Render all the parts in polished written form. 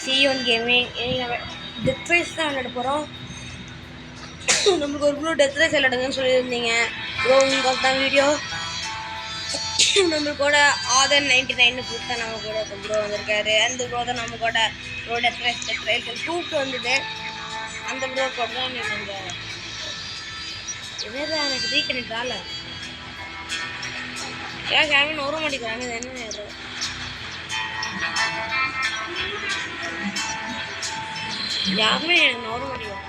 Zion gaming death race தான் விளையாட போகிறோம். நம்மளுக்கு ஒரு ப்ரோ டெத் ரேஸ் விளையாடுங்கன்னு சொல்லியிருந்தீங்க ப்ரோ. உங்களுக்கு தான் வீடியோ நம்மளோட ஆதர் 99 புதுசாக நம்ம கூட ப்ரோ வந்திருக்காரு. அந்த ப்ரோ தான் நம்ம கூட ப்ரோ டெத் ரேஸ் கூப்பிட்டு வந்தது. அந்த ப்ரோ கூட தான் எனக்கு அந்த என்னது எனக்கு ரீகனெக்ட் ஆகல. ஏன் யாருமே நோர மாட்டேங்கிறாங்க. இது என்ன யாருமே எனக்கு நோர மாட்டேங்கிறாங்க.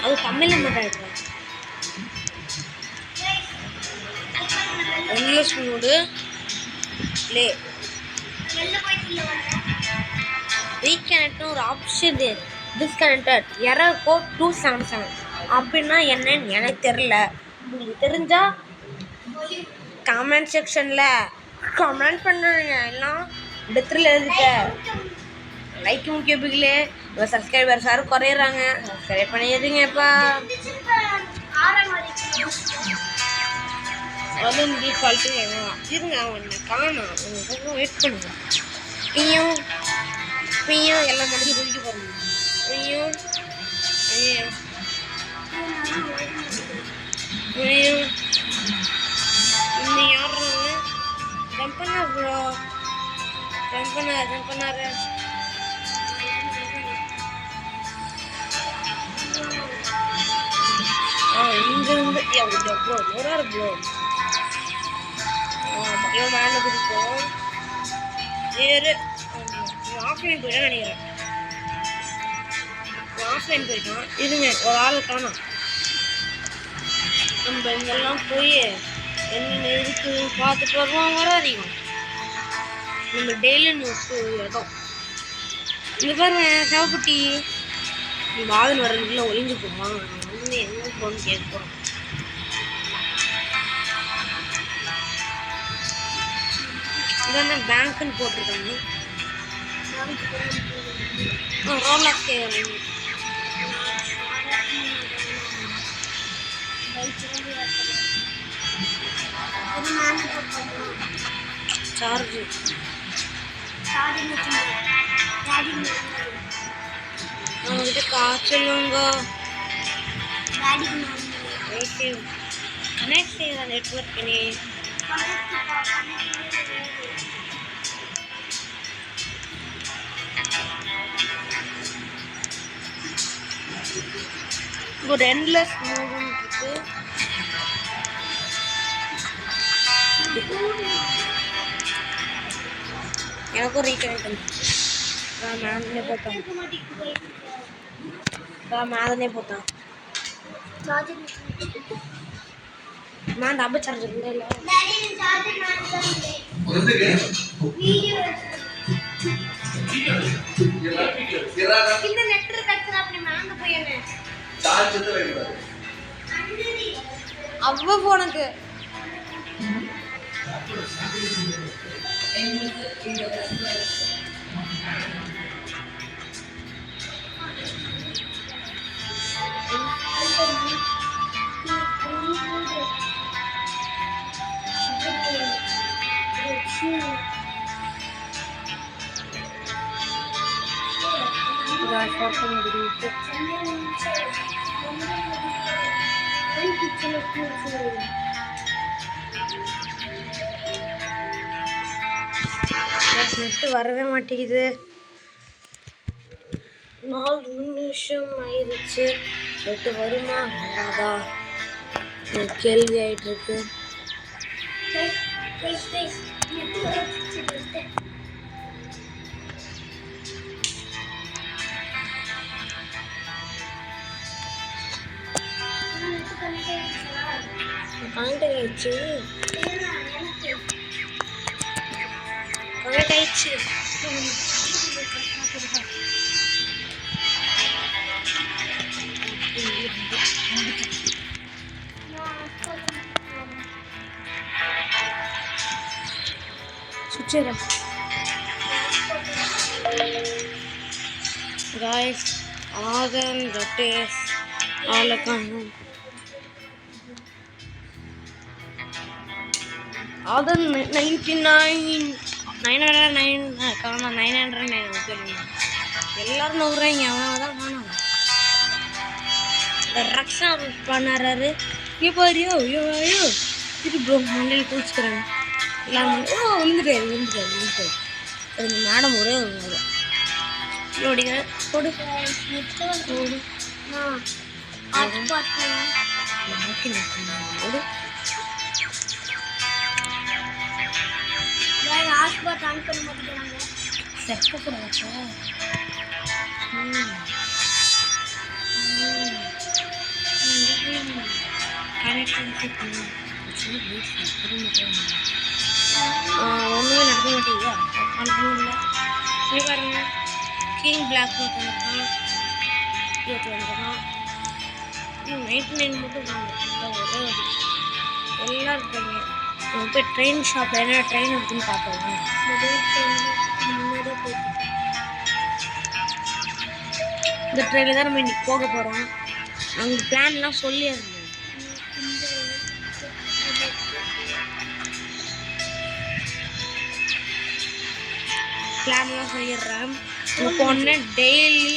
அது தமிழ்ல மட்டும் இருக்கும். இங்கிலீஷ் மூடு ப்ளே ரீகனெக்ட்னு ஒரு ஆப்ஷன் டிஸ்கனெக்டட் எரர் கோட் 277 அப்படின்னா என்னன்னு எனக்கு தெரில. உங்களுக்கு தெரிஞ்சா கமெண்ட் செக்ஷனில் கமெண்ட் பண்ணுறீங்க. எல்லாம் டெத்தில் எழுதிட்ட லைக் முக்கிய பிகிலே இப்போ சப்ஸ்கிரைபர்ஸ் யாரும் குறையிறாங்க. சப்ஸ்கிரைப் பண்ணிடுறீங்கப்பா. அதுவும் டிஃபால்ட்டு இருங்க ஒன்று காணும். உங்களுக்கு வெயிட் பண்ணுங்க. பியும் பியும் எல்லாம் முடிஞ்சு குடிக்க போகிறோம். பியும் பியும் பியும் இன்னும் யாருன்னு ஜம்ப் பண்ணா ப்ரோ. ஜம்ப் பண்ணாரு. இங்கிருந்து ப்ரோ நூறாரு ப்ரோ. இவன் மேலே பிடிக்கும். வேறு ஆஃப்லைன் போயிட்டான்னு நினைக்கிறேன். ஆஃப்லைன் போயிட்டான். இருங்க ஒரு ஆள் காணும். நம்ம இங்கெல்லாம் போய் என்னென்ன இருக்கு பார்த்துட்டு வருவோம். வராதிங்க நம்ம டெய்லி நியூஸ் இடம் இங்கே பாருங்க. சேவப்பட்டி நீ வாதன் வர்றதுக்குள்ள ஒளிஞ்சு போவான். வந்து எங்கே போகணும்னு கேட்க போகிறோம். இதான பேங்க்குன்னு போட்டிருக்காங்க. ரோலாக்ஸ் சார்ஜ் அவங்ககிட்ட காய்ச்சலுங்க. கனெக்ட் செய்கிற நெட்ஒர்க் பண்ணி ஒரு எண்ட்லெஸ் மூவ்மெண்ட் இருக்கு. எனக்கும் ரீகனெக்ட் மேதனே போட்டான். நான் டபுள் சார்ஜர் இல்லை. இந்த நெட் கட்சரா அப்படி மாங்க போயனே சார்ஜ் எடுத்து வைக்கிறாரு. அவ்வளவு போனக்கு நெட்டு வரவே மாட்டேங்குது. 4 நிமிஷம் ஆயிடுச்சு. நெட்டு வருமா வராதா கேள்வி ஆயிட்டு இருக்கு. கனெக்ட் ஆயிடுச்சு. Guys, Adam, Ratesh, all அது 99 909 காணும் 909 எல்லாரும் நவுறாங்க அவன் தான் காணும் ரக்ஷா பண்ணாரு இங்கே பாரு ஐயோ இது ப்ரோ மண்டையில் குளிச்சுக்கிறாங்க எல்லாம் விழுந்துட்டாரு மேடம் ஒரே ஒரு ஓடிங்க போடு போடு ஓடு ஹாஸ்பாட் ஆன் பண்ண மாட்டேங்கிறாங்க செப்ப கூடாது ஒன்றுமே நடக்க மாட்டேங்குதா அனுப்பணும் இல்லை பாருங்க கிங் பிளாக் வந்துருக்கான் 99 மட்டும் ஒரே எல்லாம் இருக்காங்க போய் ட்ரெயின் ஷாப்பில் என்ன ட்ரெயின் இருக்குன்னு பார்ப்போம் இந்த ட்ரெயினில் தான் நம்ம இன்னைக்கு போக போகிறோம் அங்கே பிளான்லாம் சொல்லியிருந்தேன் பிளான்லாம் சொல்லிடுறேன் அங்கே போனேன் டெய்லி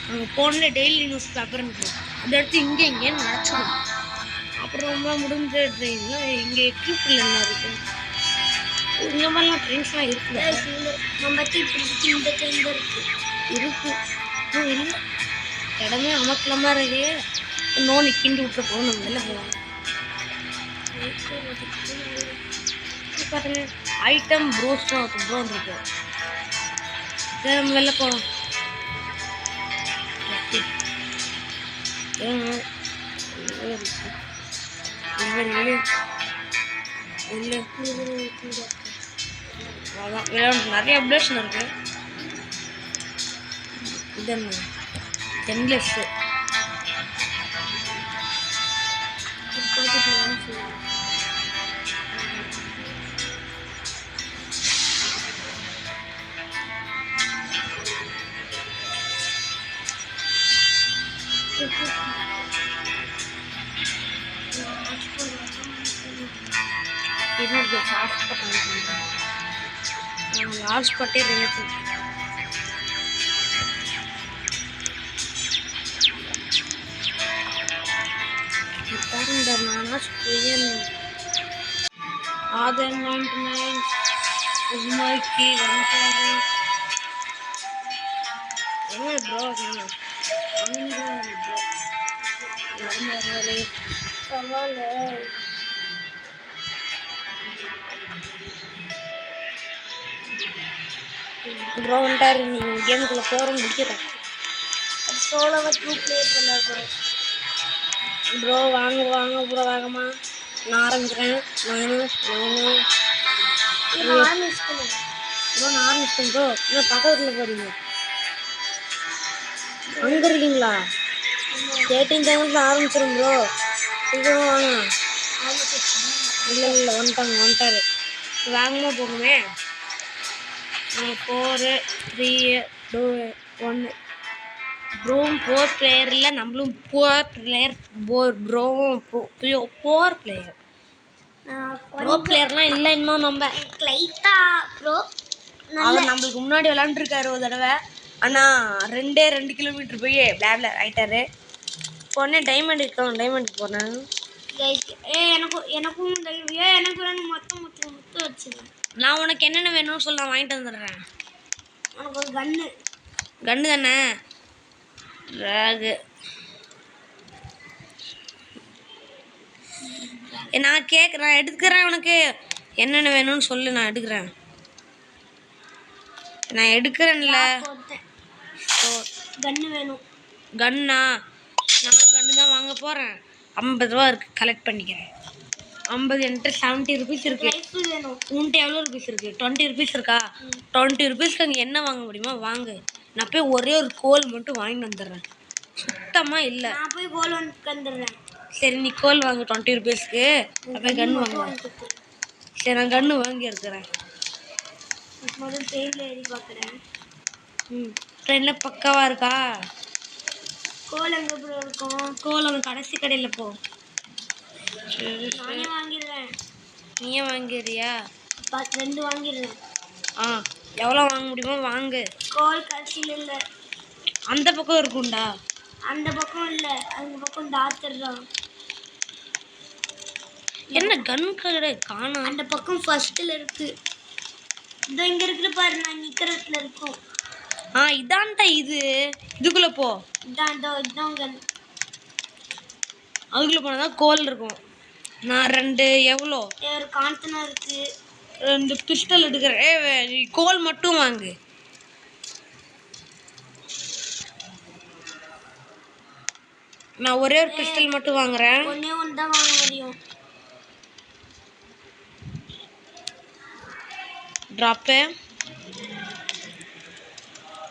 அங்கே போன டெய்லி நியூஸ் பேப்பர் அதை எடுத்து இங்கேன்னு நினச்சிடும் அப்புறம் ரொம்ப முடிஞ்ச ட்ரெயின்லாம் இங்கே எக்யூப்பில் என்ன இருக்குது இந்த மாதிரிலாம் ட்ரெயின்ஸ்லாம் இருக்குது நம்ம இந்த ட்ரெயின் இருக்குது இல்லை இடமே அமக்கலமாக இருக்கு நோனி கிண்டி விட்டு போகணும் வெளில போகணும் பாருங்க ஐட்டம் ப்ரோஸ்லாம் ப்ரோ இருக்கு நம்ம வெளில போகலாம் நிறைய அப்டேஷன் இருக்கு இது என்லெஸ் இன்னொரு ஹாஸ்பிட்டே ரேட்டு ஆதர் 99 உஸ்மாக்கி வந்தாரு என்ன ப்ரோ சவால் ப்ரோ வந்துட்டாரு நீங்கள் கேமுக்குள்ளே போகிறோம் முடிக்கிறோம் சோலோவை 2 பிளேயர் விளையாடுறோம் ப்ரோ வாங்க ப்ரோ வாங்கம்மா நான் ஆரம்பிக்கிறேன் ப்ரோ நான் ஆரம்பிச்சிட்டேன் ப்ரோ இன்னும் பக்கத்தில் போகிறீங்க அங்கே இருக்கீங்களா 18 செகண்ட்ஸில் ஆரம்பிச்சிடும் ப்ரோ இதுவும் வாங்க இல்லை வந்துட்டாரு வாங்கம்மா போகுமே 4 3 2 1 ப்ரோவும் 4 பிளேயர் இல்லை நம்மளும் 4 பிளேயர் ப்ரோவும் 4 பிளேயர் ப்ரோ பிளேயர்லாம் இல்லை இன்னும் நம்ம லைட்டா ப்ரோ அவர் நம்மளுக்கு முன்னாடி விளாண்டுருக்காரு ஒரு தடவை ஆனால் 2 கிலோமீட்டர் போய் பிளாப்ல ஆகிட்டாரு போனே டைமண்டுக்கு போனேன் எனக்கும் மொத்தம் வச்சுருக்கேன் நான் உனக்கு என்னென்ன வேணும்னு சொல்ல வாங்கிட்டு வந்துடுறேன் உனக்கு ஒரு கன்று தானே ராகு நான் எடுக்கிறேன் உனக்கு என்னென்ன வேணும்னு சொல்லு நான் எடுக்கிறேன் நான் எடுக்கிறேன்ல கன்று வேணும் கன்னா நான் கன்று தான் வாங்க போகிறேன் 50 ரூபா இருக்குது கலெக்ட் பண்ணிக்கிறேன் 50 என்கிட்ட 70 ருபீஸ் இருக்குது உன்ட்டு எவ்வளோ ருபீஸ் இருக்குது 20 ருபீஸ் இருக்கா 20 ருபீஸ்க்கு அங்கே என்ன வாங்க முடியுமா வாங்கு நான் போய் ஒரே ஒரு கோல் மட்டும் வாங்கிட்டு வந்துடுறேன் சுத்தமாக இல்லை நான் போய் கோல் வாங்கிட்டு வந்துடுறேன் சரி நீ கோல் வாங்க 20 ருபீஸ்க்கு அப்படியே கன்று வாங்குவேன் சரி நான் கன்று வாங்கி இருக்கிறேன் முதல்ல ட்ரெயினில் ஏறி பார்க்குறேன் ட்ரெயினில் பக்காவாக இருக்கா கோல் எங்கே இருக்கும் கோல் அங்கே கடைசி கடையில் போ சரி நானே வாங்கிடுறேன். நீயே வாங்கிடுறியா? 2 வாங்கிடுறேன். ஆ எவ்வளோ வாங்க முடியுமோ வாங்கு. கோல் கடைசியில் இல்லை. அந்த பக்கம் இருக்கும்டா. அந்த பக்கம் இல்லை, அந்த பக்கம் டாத்துடுறான். என்ன கன் கடை காணோம்? அந்த பக்கம் ஃபர்ஸ்ட்டில் இருக்கு. இதோ இங்கே இருக்கிற பாரு, நான் நிற்கிறதுல இருக்கும். இதான்டா இது. இதுக்குள்ளே போ. இதான் இதான் கன். அதுக்குள்ளே போனால் தான் கோல் இருக்கும். நான் 2 எவ்வளோ ஒரு கான்டனா இருக்கு. 2 பிஸ்டல் எடுக்கிறேன். நீ கோல் மட்டும் வாங்கு. நான் ஒரே ஒரு பிஸ்டல் மட்டும் வாங்குறேன். ஒன்று தான் வாங்க முடியும். ட்ராப்பு.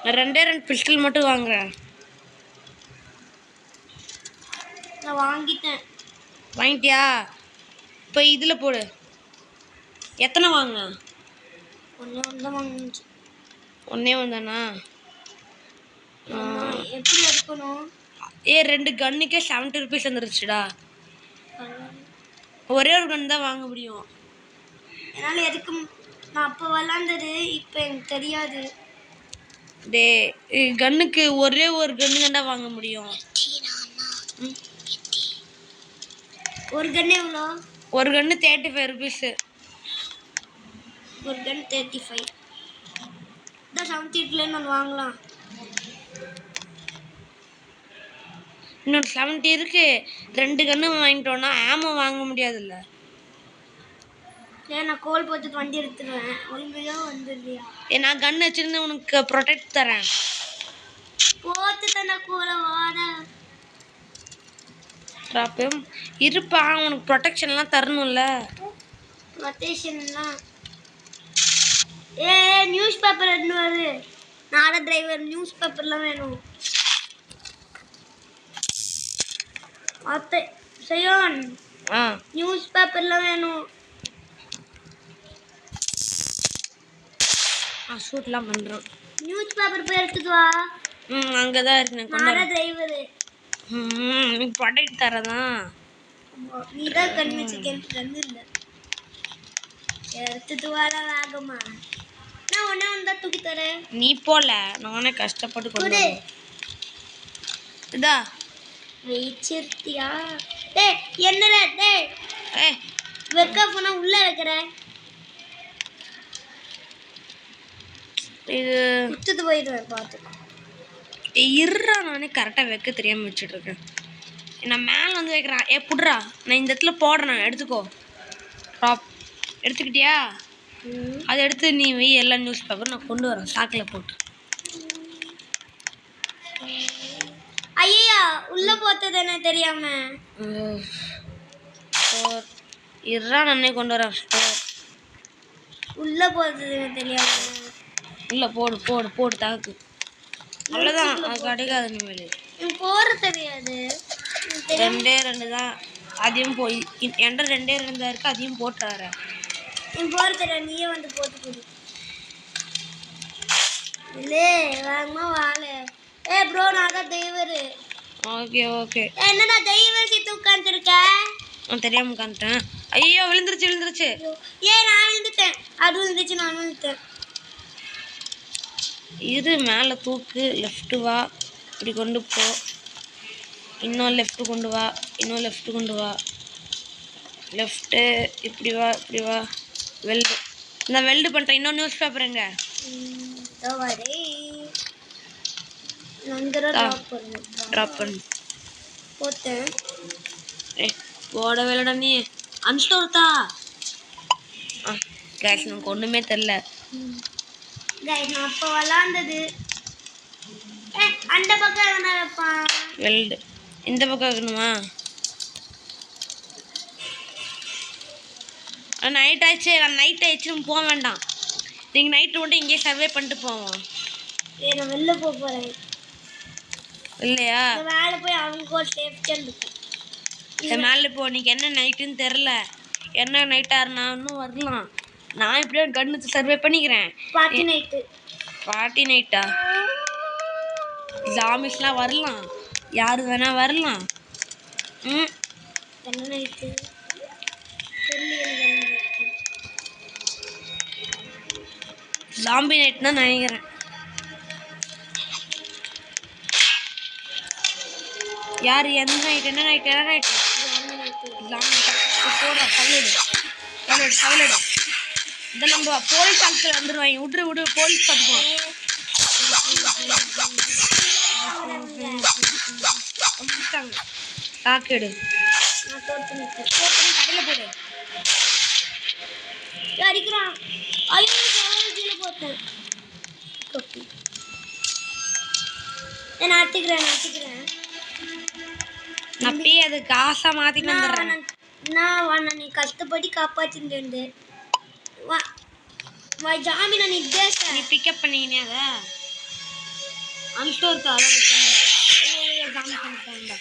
நான் 2 பிஸ்டல் மட்டும் வாங்குறேன். நான் வாங்கிட்டேன். வாங்கிட்டியா? இப்போ இதில் போடு. எத்தனை வாங்க? ஒன்று தான் வாங்கிச்சு. ஒன்றே தானா? எப்படி எடுக்கணும்? 2 கன்னுக்கே 70 ருபீஸ் வந்துருச்சுடா. ஒரே ஒரு கன் தான் வாங்க முடியும். என்னால் எதுக்கு நான் அப்போ விளாண்டது இப்போ எனக்கு தெரியாது. கன்னுக்கு ஒரே ஒரு கன்னு தான்டா வாங்க முடியும். ஒரு கன்று எவ்வளோ? ஒரு கன்று 35 ருபீஸு. ஒரு கன் 35 தான். 78 நான் வாங்கலாம். இன்னொரு 70 இருக்கு. 2 கன்று வாங்கிட்டோன்னா ஆமோ வாங்க முடியாதுல்ல. சரி, நான் கோல் போட்டு வண்டி எடுத்துருவேன். ஒழுங்கையோ வந்துடுறியா? நான் கன்று வச்சிருந்து உனக்கு ப்ரொடெக்ட் தரேன். போட்டு தானே கூட வாட. ட்ராப்பு இருப்பா, உனக்கு ப்ரொடெக்ஷன்லாம் தரணும்ல. ப்ரொடெக்ஷன்லாம் நியூஸ் பேப்பர் எடுத்து வருது. நாட டிரைவர் நியூஸ் பேப்பர்லாம் வேணும். அத்தை செய்யோன் நியூஸ் பேப்பர்லாம் வேணும். ஷூட்லாம் பண்ணுறோம். நியூஸ் பேப்பர் போய் எடுத்துட்டு வா. அங்கே தான் இருக்கு. நாட டிரைவரு நீ ப்ரொடெக்ட் தரதான். நீ தான் கண் வச்சுக்கேன். கண் இல்லை, எடுத்துட்டு வாடா வேகமா. நான் ஒன்றே தான் தூக்கி தரேன். நீ போல, நானே கஷ்டப்பட்டு கொண்டு இதா வச்சிருத்தியா? டேய் என்னல டேய் வெக்க போனா உள்ள வைக்கிறேன். இது குத்துட்டு போயிடுவேன் பார்த்துக்கோ. இருறா, நானே கரெக்டாக வைக்க தெரியாமல் வச்சுட்டு இருக்கேன். நான் மேலே வந்து வைக்கிறேன். புட்றா, நான் இந்த இடத்துல போடுறேன். எடுத்துக்கோ. ட்ராப் எடுத்துக்கிட்டியா? அதை எடுத்து நீ வை. எல்லா நியூஸ் பேப்பர் நான் கொண்டு வரேன் சாக்கில் போட்டு. ஐயா உள்ள போத்தது என்ன தெரியாம இருறா, நானே கொண்டு வரேன். உள்ள போத்தது தெரியாம இல்லை போடு போடு போடு தாக்கு. அவ்வளோதான், அது கிடைக்காது. இனிமேல் போற தெரியாது. 2 தான். அதையும் போய் என்கிட்ட 2 தான் இருக்கு. அதையும் போட்டுறாரு. போற தெரியாது. நீயே வந்து போட்டு கொடு. இல்லே வாங்கம்மா வாழ. ப்ரோ நான் தான் டிரைவர். Okay okay. என்னடா டிரைவர் சீட்டு உட்காந்துருக்க? நான் தெரியாமல் உட்காந்துட்டேன். ஐயோ விழுந்துருச்சு விழுந்துருச்சு. நான் விழுந்துட்டேன். அது விழுந்துச்சு, நான் விழுந்துட்டேன். இது மேலே தூக்கு. லெஃப்ட்டு வா, இப்படி கொண்டு போ. இன்னும் லெஃப்ட்டு கொண்டு வா, இன்னும் லெஃப்ட்டு கொண்டு வா. லெஃப்ட்டு இப்படி வா, இப்படி வா. வெல்டு நான் வெல்டு பண்ணுறேன். இன்னொரு நியூஸ் பேப்பருங்க. ட்ராப் பண்ணு. போட்டேன். ஓட வேலைடா நீ. அன்ஸ்டோர்த்தா கேஷ் நமக்கு ஒன்றுமே தெரில. நான் அப்போ விளாண்டது அந்த பக்கம் என்ன வைப்பான்? வெல்டு இந்த பக்கம் வைக்கணுமா? நைட் ஆயிடுச்சு. நான் நைட் ஆயிடுச்சுன்னு போக வேண்டாம். நீங்கள் நைட்டு மட்டும் இங்கேயே சர்வே பண்ணிட்டு போவோம். நான் வெளில போக போகிறேன். இல்லையா? மேலே போய் அவங்க ஒரு சேஃப்டியாக இருக்கு. மேலே போ. நீங்கள் என்ன நைட்டுன்னு தெரில. என்ன நைட்டாக இருந்தாலும் வரலாம். நான் இப்படியே கன்னுக்கு சர்வே பண்ணிக்கிறேன். பார்ட்டி நைட்டா? ஜாமிஸ்லாம் வரலாம், யார் வேணா வரலாம். என்ன நைட்டு தெரியல எனக்கு என்ன நைட்டு. ஜாம்பி நைட் தான் நினைக்கிறேன். யார் எந்த நைட் என்ன நைட் என்ன நைட் ஜாம்பி போட கல்லெடு கல்லெடு கல்லெடு. இதை நம்ம போலீஸ் ஆட்கள் வந்துடுவாங்க. விட்ரு விடு போலீஸ் பார்த்துக்குவோம். சாக்கெடு நான் தோற்று நிற்கிறேன். கடையில் போடு. அடிக்கிறான். ஐயோ கீழே போட்டேன். நான் அட்டிக்கிறேன். நான் போய் அது காசா மாற்றி வந்துடுறேன். நான் நீ கஷ்டப்படி காப்பாற்றிட்டு வா ஜாமி நான் நிர்தேச நீ பிக்கப் பண்ணிக்கினே அதை அன்ஸ்டோர் அதை ஜாமி பண்ணிட்டாங்க.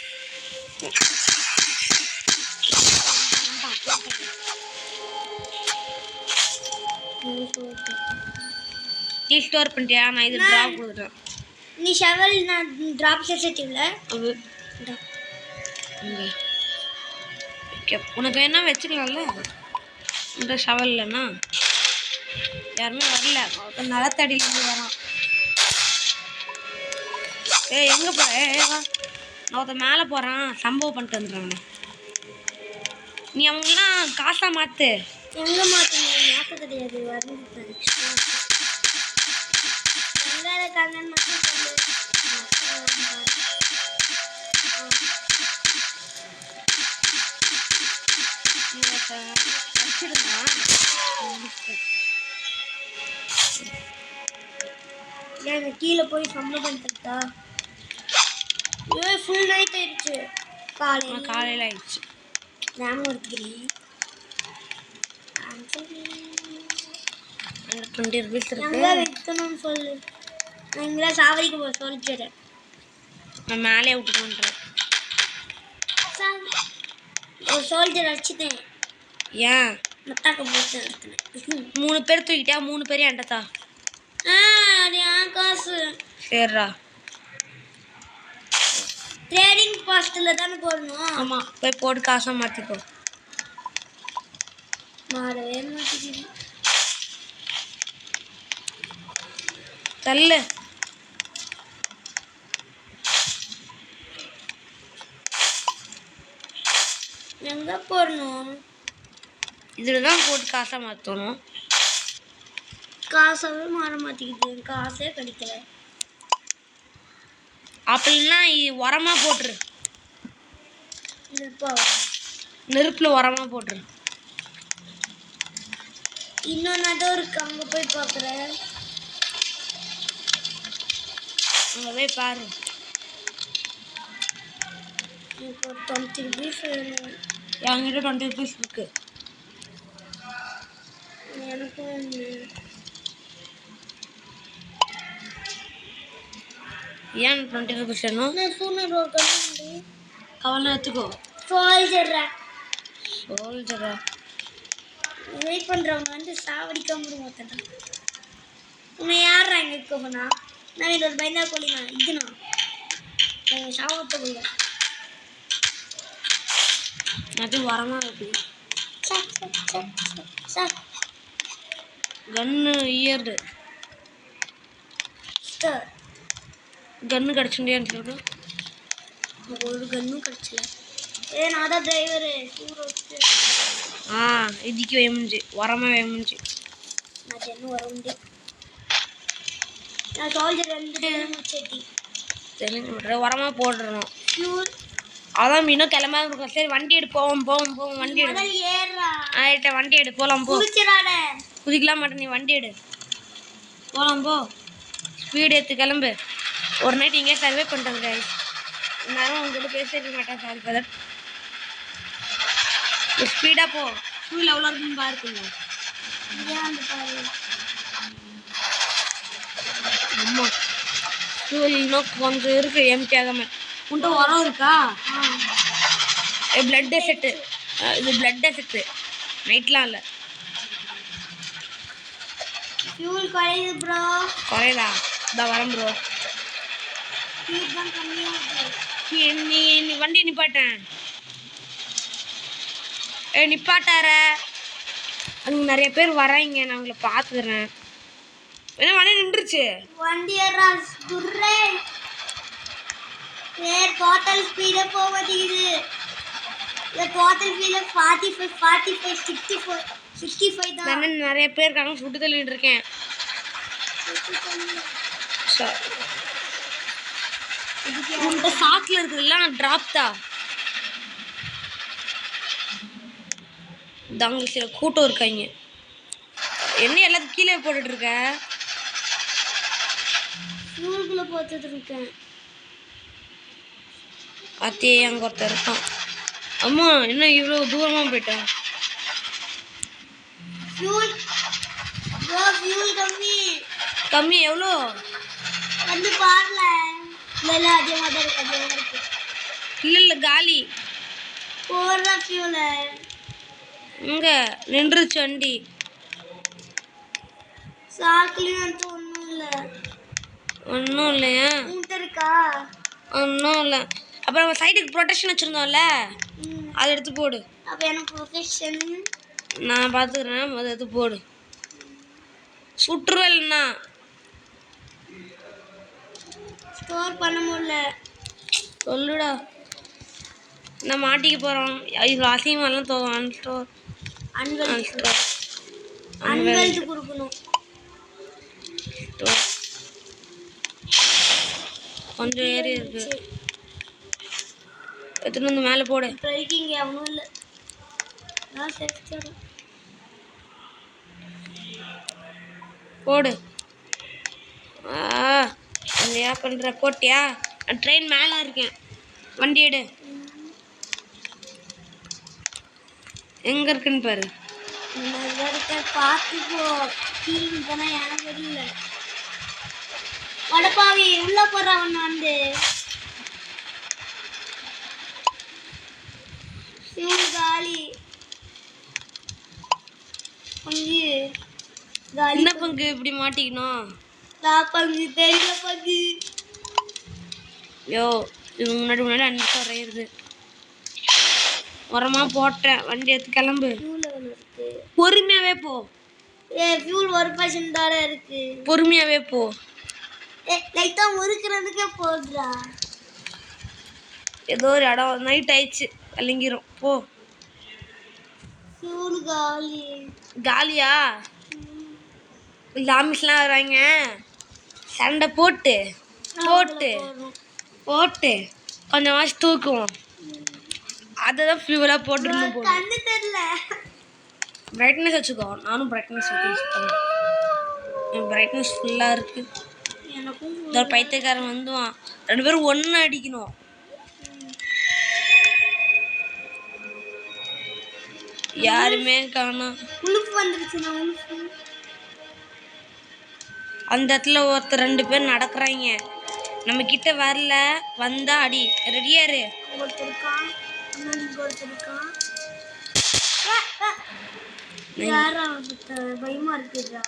நீ ஸ்டோர் பண்ணிட்டியா? நான் இது ட்ராப் கொடுக்குறேன். நீ ஷவல் நான் ட்ராப் சென்சிட்டிவ்ல உனக்கு வேணா வச்சுக்கலாம்ல. இந்த ஷவல் இல்லைன்னா யாருமே வரல. நிலத்தடியிலேருந்து வரான். எங்கே போகிற? வா நான் ஒருத்தன் மேலே போகிறான். சம்பவம் பண்ணிட்டு வந்துடுறாங்க. நீ அவங்களாம் காசா மாற்று. எங்கே மாற்றணும்? மாற்ற கிடையாது. வந்துட்டேன். எங்கே இருக்காங்கன்னு மட்டும் சொல்லு. ஏன் கீழே போய் சம்பளம் பண்ணிட்டா? ஃபுல் நைட் ஆயிடுச்சு. காலையில் ஆயிடுச்சு. ஞாபகம் இருக்கிறீ? 20 rupees இருக்கு. எங்கே விற்கணும்னு சொல்லு. நான் இங்கே சாவடிக்கு போய் சொல்லிடுறேன். நான் மேலே விட்டுட்டு வந்துடுறேன். ஒரு சோல்ஜர் அடிச்சுட்டேன். ஏன் மத்தாக்க போட்டு 3 பேர் தூக்கிட்டா 3 பேரையும் என்கிட்டதா. அது ஏன் காசு. சரிடா. ட்ரேடிங் பாஸ்ட்டில் தானே போடணும். ஆமாம் போய் போட்டு காசாக மாற்றிக்கோ. மாறவே மாட்டேங்குது. தள்ளு. எங்கே போடணும்? இதில் தான் போட்டு காசாக மாற்றணும். காசாவே மாற மாட்டேங்குது. காசே கிடைக்கல. அப்படின்னா உரமாக போட்டுரு. நெருப்பில் உரமாக போட்டுரு. இன்னொன்று அதுவும் இருக்கு. அங்கே போய் பார்க்குறேன். அங்கே போய் பாரு. எனக்கு ஒரு 20 rupees வேணும். என்கிட்ட 20 rupees இருக்கு. எனக்கும் ஏன் 20 rupees வேணும்? நான் சூனர் ஒரு கண்ணு கவலை எடுத்துக்கோ. சோல்ஜரா சோல்ஜரா வெயிட் பண்ணுறவங்க வந்து சாவடிக்காம மாட்டேன். உன்னை யாரா இங்கே இருக்கோண்ணா? நான் இது ஒரு பயந்தா கோழிண்ணா. இதுண்ணா நாங்கள் சாவத்துக்குள்ள அது உரமாக இருக்கு. கன்னு இயர்டு கன்னு கிடச்சுட்டியான்னு சொல்லு. ஒரு கன்னும் கிடச்சல. நான் தான் டிரைவரு. இதுக்கு வேமுஞ்சு உரமாக வேமுஞ்சு. நான் என்ன வர முடியும். நான் சோல்ஜர் வந்துட்டு தெரிஞ்சு உரமாக போடுறோம். ஃபியூல் அதான் இன்னும் கிளம்பாத இருக்கும். சரி வண்டி எடு. போவோம் வண்டி எடு. ஆயிட்ட வண்டி எடு போகலாம். குதிக்கலாம் மாட்டேன். நீ வண்டி எடு போகலாம். ஸ்பீடு எடுத்து கிளம்பு. ஒரு நைட் இங்கே சர்வே பண்ணிட்டோங்க. நேரம் உங்கள்கிட்ட பேசிருக்க மாட்டேன். சாரி பதர். ஸ்பீடாக போ. ஸ்கூல் எவ்வளோ இருக்குன்னு பாருக்குங்க. அம்மா ஸ்கூல் இன்னும் கொஞ்சம் இருக்குது. எம்டி ஆகாம உன்ட்ட உரம் இருக்கா? Blood effect. இது பிளட் எஃபெக்ட்டு. நைட்லாம் இல்லை. ஃபியூல் குறையுது ப்ரோ. குறையுதா? இதான் வரேன் ப்ரோ. ஸ்பீட் தான் கம்மியாக இருக்குது. நீ வண்டி நிப்பாட்டேன். நிப்பாட்டார அங்கே நிறைய பேர் வராங்க, நான் உங்களை பார்த்துக்கிறேன். என்ன வண்டி நின்றுச்சு? வண்டி துர்ரே டோட்டல் ஸ்பீடு போகுது. இது டோட்டல் ஸ்பீடு 45 65 65 தான். நான் நிறைய பேர் இருக்காங்க, சுட்டு தள்ளிட்டு இருக்கேன். உன்கிட்ட சாக்கில் இருக்குதுல்ல, ட்ராப் தான். தாங்க சில கூட்டம் இருக்காங்க. என்ன எல்லாத்துக்கும் கீழே போட்டுட்டு இருக்க? ஃபியூலுக்குள்ள போட்டுட்டு இருக்கேன். அத்தே அங்கே ஒருத்தர் இருக்கான். அம்மா என்ன இவ்வளோ தூரமாக போயிட்டேன்? ஃபியூல் கம்மி. கம்மி எவ்வளோ? வந்து பாருல. இல்லை அதிகமாக தான் இருக்கு, அதிகமாக இருக்கு. இல்லை காலி போடுற ஃபியூலை இங்கே நின்றுச்சு வண்டி. சாக்குலையும் வந்து ஒன்றும் இல்லை. ஒன்றும் இல்லையா? உன்கிட்ட இருக்கா? ஒன்றும் இல்லை. அப்புறம் நம்ம சைடுக்கு ப்ரொடெக்ஷன் வச்சுருந்தோம்ல, அதை எடுத்து போடு. அப்போ எனக்கு ப்ரொடெக்ஷன் நான் பார்த்துக்கிறேன், அதை எடுத்து போடு. சுற்றுவேல்ண்ணா ஸ்டோர் பண்ண முடியல. சொல்லுடா, நான் மாட்டிக்க போகிறோம். இவ்வளோ அசிங்கமெல்லாம் தோணும். அன்ஸ்டோர் அன்வெல்ட் கொடுக்கணும். கொஞ்சம் ஏறி இருக்கு, எடுத்துட்டு வந்து மேலே போடு. ட்ரைக்கிங் எவனும் இல்லை, நான் சேர்த்து போடு. இல்லையா பண்ணுற போட்டியா? நான் ட்ரெயின் மேலே இருக்கேன், வண்டி எடு. எங்கே இருக்குன்னு பாரு. பார்த்துக்கோ, கீழே போனால் எனக்கு தெரியல. வடப்பாவி உள்ள போடுறவன் வந்து காலி என்ன பங்கு இப்படி மாட்டிக்கணும்? பங்கு தெரியல பங்கு. யோ இது முன்னாடி அன்னைக்கு வரையிறது. உரமா போட்டேன், வண்டி எடுத்து கிளம்பு. பொறுமையாவே போ. ஃபியூல் 1% தானே இருக்கு. பொறுமையாவே போ. லைட்டா முறுக்கிறதுக்கே போகுதுடா. ஏதோ ஒரு இடம் நைட் ஆயிடுச்சு, கலங்கிரும் போ. ஃபியூல் காலி. காலியா? லாமிஸ்லாம் வராங்க, சண்டை போட்டு போட்டு போட்டு கொஞ்சம் மாசம் தூக்குவோம். அதை தான் ஃபியூலாக போட்டுருந்தோம். போட்டு கண்ணு தெரியல. பிரைட்னஸ் வச்சுக்கோ. நானும் பிரைட்னஸ் வச்சுக்கோங்க. என் பிரைட்னஸ் ஃபுல்லாக இருக்குது. ஒரு பைத்தியக்காரன் வந்துவான், 2 பேரும் ஒன்று அடிக்கணும். யாருமே காணோம். உளுப்பு வந்துருச்சுண்ணா. உளுப்பு அந்த இடத்துல ஒருத்தர் 2 பேர் நடக்கிறாங்க. நம்ம கிட்ட வரல, வந்தா அடி. ரெடியா இரு. ஒருத்தருக்கான், பயமா இருக்குதா?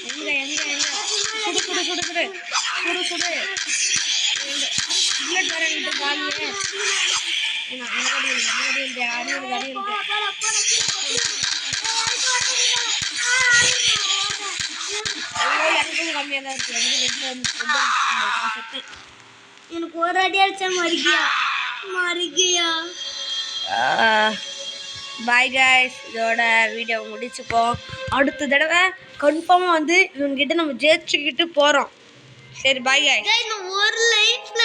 எங்க எங்க எங்க சுடு சுடு சுடு சுடு சுடு சுடு. புல்லட் வேற என்கிட்ட காலியே. அடி இருக்கு, அடி இருக்கு, அடி இருக்கு. எனக்கும் கம்மியாக தான் இருக்கு. எனக்கு ஒரு அடி அடிச்சா மறிக்கியா. பாய் கைஸ், இதோட வீடியோ முடிச்சுப்போம். அடுத்த தடவை கன்ஃபார்மாக வந்து இவங்ககிட்ட நம்ம ஜெயிச்சுக்கிட்டு போகிறோம். சரி பாய் கைஸ். ஒரு லைஃப்ல